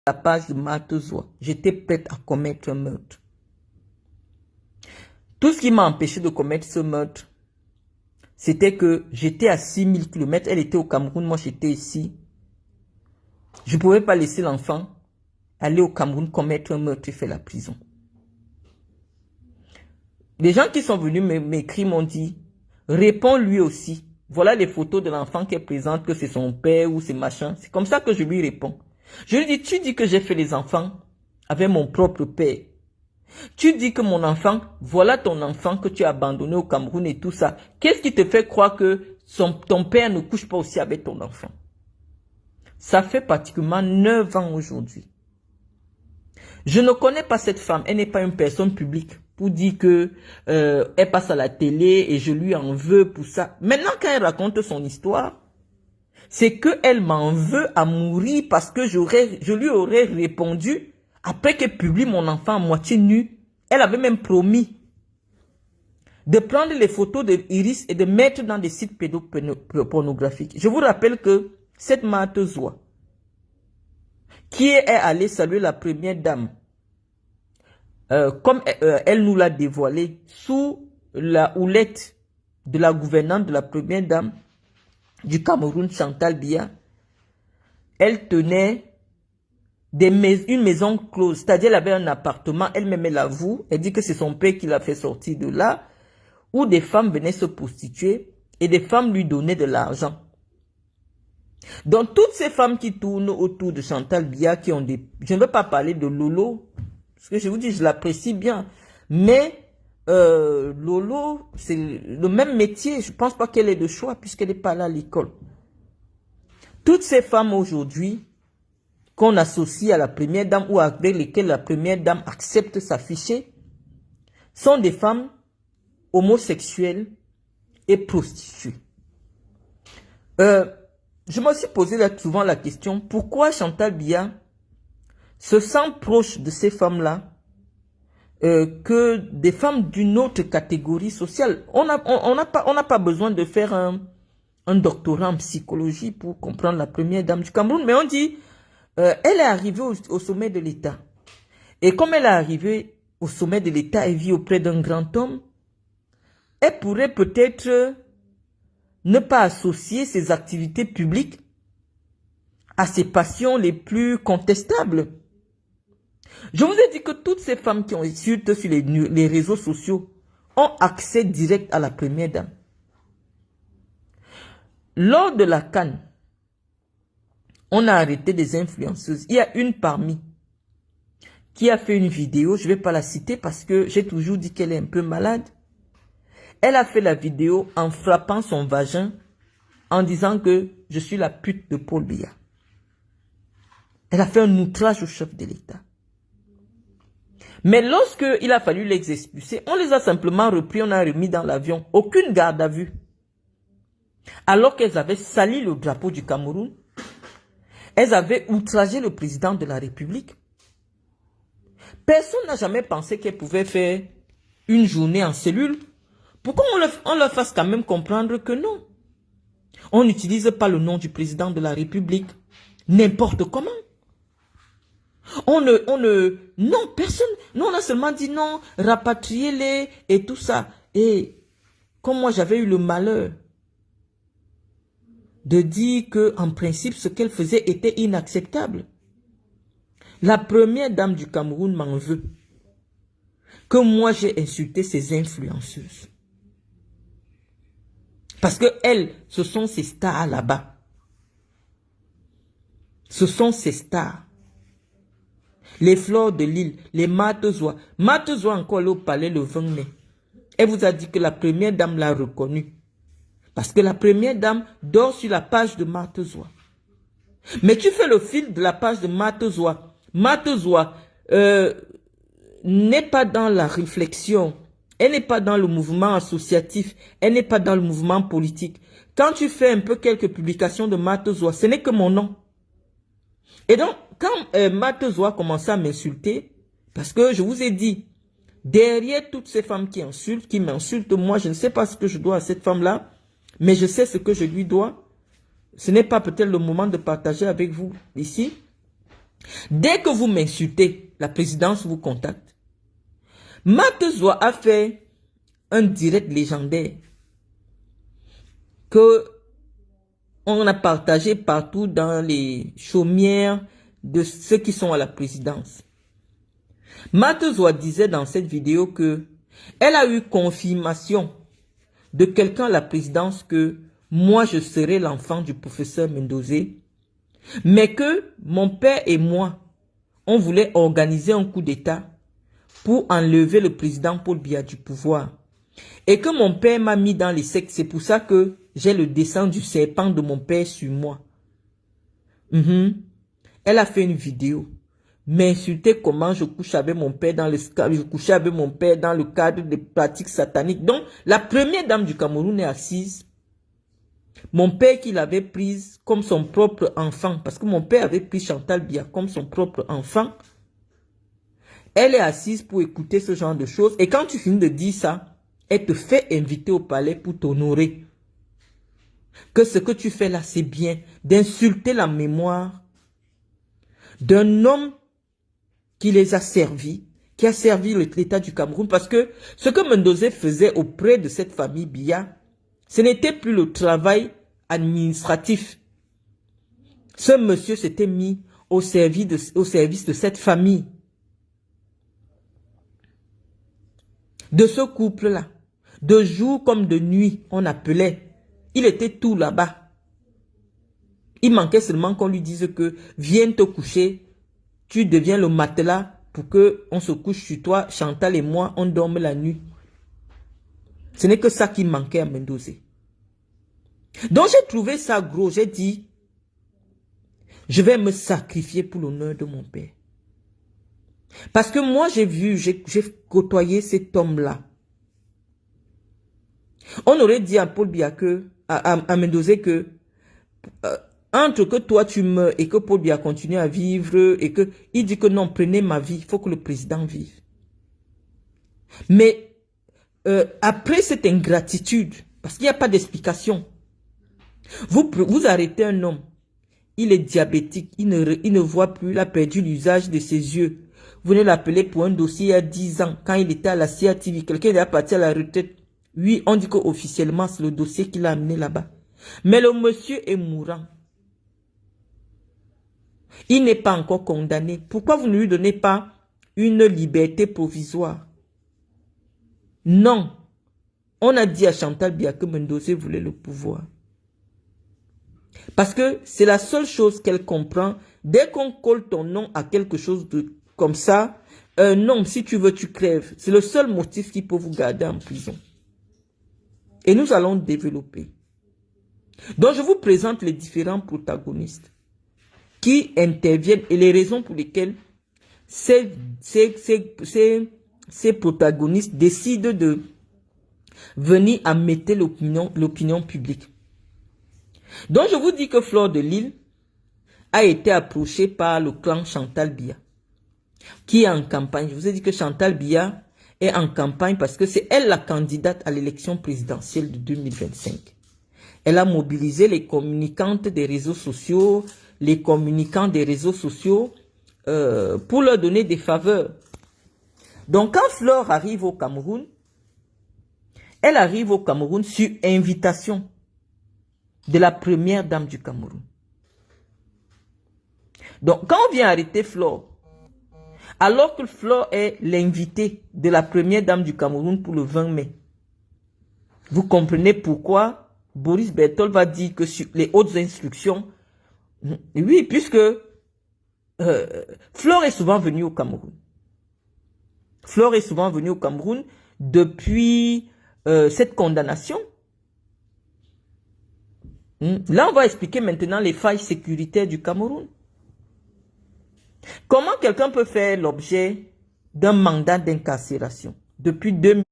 la page de Martezoa, j'étais prête à commettre un meurtre. Tout ce qui m'a empêché de commettre ce meurtre, c'était que j'étais à 6000 km, elle était au Cameroun, moi j'étais ici. Je ne pouvais pas laisser l'enfant aller au Cameroun commettre un meurtre et faire la prison. Les gens qui sont venus m'écrire m'ont dit, réponds lui aussi. Voilà les photos de l'enfant qui présente que c'est son père ou c'est machin. C'est comme ça que je lui réponds. Je lui dis, tu dis que j'ai fait les enfants avec mon propre père. Tu dis que mon enfant, voilà ton enfant que tu as abandonné au Cameroun et tout ça. Qu'est-ce qui te fait croire que ton père ne couche pas aussi avec ton enfant? Ça fait pratiquement 9 ans aujourd'hui. Je ne connais pas cette femme, elle n'est pas une personne publique pour dire que elle passe à la télé et je lui en veux pour ça. Maintenant, quand elle raconte son histoire, c'est qu'elle m'en veut à mourir parce que je lui aurais répondu après qu'elle publie mon enfant à moitié nu. Elle avait même promis de prendre les photos de Iris et de mettre dans des sites pédopornographiques. Je vous rappelle que cette Martezoa, qui est allée saluer la première dame, comme elle nous l'a dévoilé, sous la houlette de la gouvernante de la première dame du Cameroun, Chantal Biya, elle tenait une maison close, c'est-à-dire elle avait un appartement, elle-même elle l'avoue, elle dit que c'est son père qui l'a fait sortir de là, où des femmes venaient se prostituer et des femmes lui donnaient de l'argent. Donc toutes ces femmes qui tournent autour de Chantal Biya, qui ont des... Je ne veux pas parler de Lolo, parce que je vous dis, je l'apprécie bien, mais Lolo, c'est le même métier, je ne pense pas qu'elle ait de choix, puisqu'elle n'est pas là à l'école. Toutes ces femmes aujourd'hui, qu'on associe à la première dame ou avec lesquelles la première dame accepte s'afficher, sont des femmes homosexuelles et prostituées. Je me suis posé souvent la question, pourquoi Chantal Biya se sent proche de ces femmes-là que des femmes d'une autre catégorie sociale? On n'a pas besoin de faire un doctorat en psychologie pour comprendre la première dame du Cameroun, mais on dit, elle est arrivée au sommet de l'État. Et comme elle est arrivée au sommet de l'État et vit auprès d'un grand homme, elle pourrait peut-être ne pas associer ses activités publiques à ses passions les plus contestables. Je vous ai dit que toutes ces femmes qui ont insulté sur les réseaux sociaux ont accès direct à la première dame. Lors de la CAN, on a arrêté des influenceuses. Il y a une parmi qui a fait une vidéo, je ne vais pas la citer parce que j'ai toujours dit qu'elle est un peu malade. Elle a fait la vidéo en frappant son vagin, en disant que je suis la pute de Paul Biya. Elle a fait un outrage au chef de l'État. Mais lorsqu'il a fallu les expulser, on les a simplement repris, on a remis dans l'avion. Aucune garde à vue. Alors qu'elles avaient sali le drapeau du Cameroun, elles avaient outragé le président de la République. Personne n'a jamais pensé qu'elles pouvaient faire une journée en cellule. Pourquoi on leur fasse quand même comprendre que non? On n'utilise pas le nom du président de la République n'importe comment. Non, personne, non, on a seulement dit non, rapatriez-les et tout ça. Et comme moi j'avais eu le malheur de dire que, en principe, ce qu'elle faisait était inacceptable. La première dame du Cameroun m'en veut. Que moi, j'ai insulté ces influenceuses. Parce que elles, ce sont ces stars là-bas. Ce sont ces stars. Les fleurs de l'île, les Martezoa. Martezoa encore là au palais le 20 mai. Elle vous a dit que la première dame l'a reconnue. Parce que la première dame dort sur la page de Martezoa. Mais tu fais le fil de la page de Martezoa. Martezoa n'est pas dans la réflexion. Elle n'est pas dans le mouvement associatif. Elle n'est pas dans le mouvement politique. Quand tu fais un peu quelques publications de Martezoa, ce n'est que mon nom. Et donc, quand Martezoa commençait à m'insulter, parce que je vous ai dit, derrière toutes ces femmes qui m'insultent, moi je ne sais pas ce que je dois à cette femme-là, mais je sais ce que je lui dois. Ce n'est pas peut-être le moment de partager avec vous ici. Dès que vous m'insultez, la présidence vous contacte. Matezwa a fait un direct légendaire que on a partagé partout dans les chaumières de ceux qui sont à la présidence. Matezwa disait dans cette vidéo que elle a eu confirmation de quelqu'un à la présidence que moi je serai l'enfant du professeur Mendozé, mais que mon père et moi, on voulait organiser un coup d'État pour enlever le président Paul Biya du pouvoir. Et que mon père m'a mis dans les sectes. C'est pour ça que j'ai le dessin du serpent de mon père sur moi. Elle a fait une vidéo. M'insulter comment je couche avec mon père dans le cadre des pratiques sataniques. Donc, la première dame du Cameroun est assise. Mon père qui l'avait prise comme son propre enfant, parce que mon père avait pris Chantal Biya comme son propre enfant. Elle est assise pour écouter ce genre de choses. Et quand tu finis de dire ça, elle te fait inviter au palais pour t'honorer. Que ce que tu fais là, c'est bien. D'insulter la mémoire d'un homme qui les a servis, qui a servi l'État du Cameroun. Parce que ce que Mendozé faisait auprès de cette famille Biya, ce n'était plus le travail administratif. Ce monsieur s'était mis au service de cette famille. De ce couple-là. De jour comme de nuit, on appelait. Il était tout là-bas. Il manquait seulement qu'on lui dise que viens te coucher, tu deviens le matelas pour qu'on se couche sur toi, Chantal et moi, on dorme la nuit. Ce n'est que ça qui manquait à Mendozé. Donc j'ai trouvé ça gros, j'ai dit, je vais me sacrifier pour l'honneur de mon père. Parce que moi j'ai côtoyé cet homme-là. On aurait dit à Paul Biya à Mendozé que entre que toi tu meurs et que Paul Biya continue à vivre et que il dit que non, prenez ma vie, il faut que le président vive. Mais après cette ingratitude, parce qu'il n'y a pas d'explication, vous arrêtez un homme, il est diabétique, il ne voit plus, il a perdu l'usage de ses yeux. Vous venez l'appeler pour un dossier il y a 10 ans, quand il était à la CATV, quelqu'un est parti à la retraite. Oui, on dit qu'officiellement, c'est le dossier qu'il a amené là-bas. Mais le monsieur est mourant. Il n'est pas encore condamné. Pourquoi vous ne lui donnez pas une liberté provisoire? Non. On a dit à Chantal Biya que Mendozé voulait le pouvoir. Parce que c'est la seule chose qu'elle comprend. Dès qu'on colle ton nom à quelque chose de comme ça, non, si tu veux, tu crèves. C'est le seul motif qui peut vous garder en prison. Et nous allons développer. Donc, je vous présente les différents protagonistes qui interviennent et les raisons pour lesquelles ces protagonistes décident de venir amener l'opinion publique. Donc, je vous dis que Fleur de Lille a été approchée par le clan Chantal Biya, qui est en campagne. Je vous ai dit que Chantal Biya est en campagne parce que c'est elle la candidate à l'élection présidentielle de 2025. Elle a mobilisé les communicantes des réseaux sociaux, les communicants des réseaux sociaux pour leur donner des faveurs. Donc quand Fleur arrive au Cameroun, elle arrive au Cameroun sur invitation de la première dame du Cameroun. Donc quand on vient arrêter Fleur, alors que Fleur est l'invité de la première dame du Cameroun pour le 20 mai. Vous comprenez pourquoi Boris Berthold va dire que sur les hautes instructions, oui, puisque Fleur est souvent venue au Cameroun. Fleur est souvent venue au Cameroun depuis cette condamnation. Là, on va expliquer maintenant les failles sécuritaires du Cameroun. Comment quelqu'un peut faire l'objet d'un mandat d'incarcération depuis 2000?